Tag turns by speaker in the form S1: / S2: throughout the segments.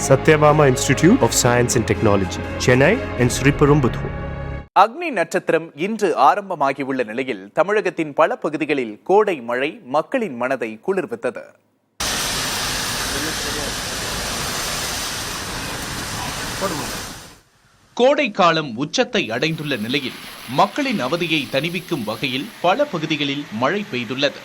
S1: Satyabama Institute of Science and Technology, Chennai and Sriperumbudur.
S2: அக்னி நட்சத்திரம் இன்று ஆரம்பமாகியுள்ள நிலையில் தமிழகத்தின் பல பகுதிகளில் கோடை மழை மக்களின் மனதை குளிர்வித்தது. கோடை காலம் உச்சத்தை அடைந்துள்ள நிலையில் மக்களின் அவதியை தணிவிக்கும் வகையில் பல பகுதிகளில் மழை பெய்துள்ளது.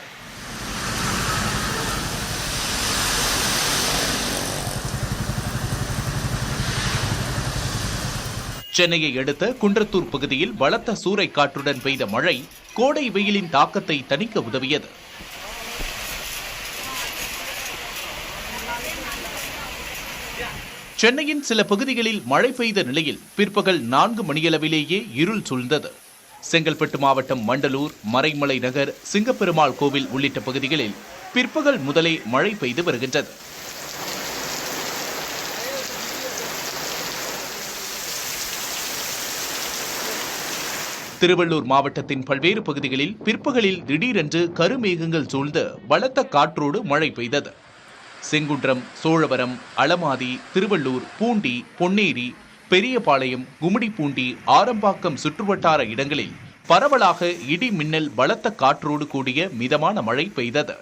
S2: சென்னையை அடுத்த குன்றத்தூர் பகுதியில் பலத்த சூறைக்காற்றுடன் பெய்த மழை கோடை வெயிலின் தாக்கத்தை தணிக்க உதவியது. சென்னையின் சில பகுதிகளில் மழை பெய்த நிலையில் பிற்பகல் 4 மணியளவிலேயே இருள் சூழ்ந்தது. செங்கல்பட்டு மாவட்டம் மண்டலூர், மறைமலை நகர், சிங்கப்பெருமாள் கோவில் உள்ளிட்ட பகுதிகளில் பிற்பகல் முதலே மழை பெய்து வருகின்றது. திருவள்ளூர் மாவட்டத்தின் பல்வேறு பகுதிகளில் பிற்பகலில் திடீரென்று கருமேகங்கள் சூழ்ந்து பலத்த காற்றோடு மழை பெய்தது. செங்குன்றம், சோழவரம், அளமாதி, திருவள்ளூர், பூண்டி, பொன்னேரி, பெரியபாளையம், கும்மிடிப்பூண்டி, ஆரம்பாக்கம் சுற்றுவட்டார இடங்களில் பரவலாக இடி மின்னல் பலத்த காற்றோடு கூடிய மிதமான மழை பெய்தது.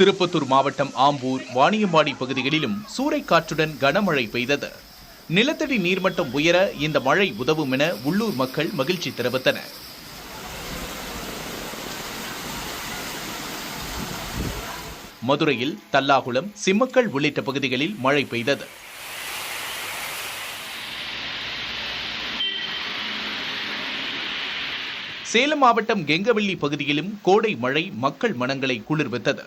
S2: திருப்பத்தூர் மாவட்டம் ஆம்பூர், வாணியம்பாடி பகுதிகளிலும் சூறைக்காற்றுடன் கனமழை பெய்தது. நிலத்தடி நீர்மட்டம் உயர இந்த மழை உதவும் என உள்ளூர் மக்கள் மகிழ்ச்சி தெரிவித்தனர். மதுரையில் தல்லாகுளம், சிம்மக்கல் உள்ளிட்ட பகுதிகளில் மழை பெய்தது. சேலம் மாவட்டம் கெங்கவல்லி பகுதியிலும் கோடை மழை மக்கள் மனங்களை குளிர்வித்தது.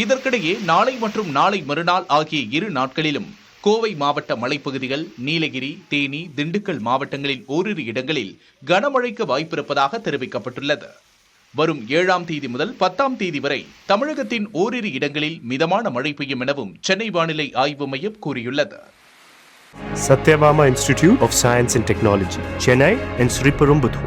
S2: இதற்கிடையே நாளை மற்றும் நாளை மறுநாள் ஆகிய 2 நாட்களிலும் கோவை மாவட்ட மலைப்பகுதிகள், நீலகிரி, தேனி, திண்டுக்கல் மாவட்டங்களில் ஓரிரு இடங்களில் கனமழைக்கு வாய்ப்பிருப்பதாக தெரிவிக்கப்பட்டுள்ளது. வரும் 7ஆம் தேதி முதல் 10ஆம் தேதி வரை தமிழகத்தின் ஓரிரு இடங்களில் மிதமான மழை பெய்யும் எனவும் சென்னை வானிலை ஆய்வு மையம் கூறியுள்ளது.
S1: Satyabama Institute of Science and Technology, Chennai and Sriperumbudur.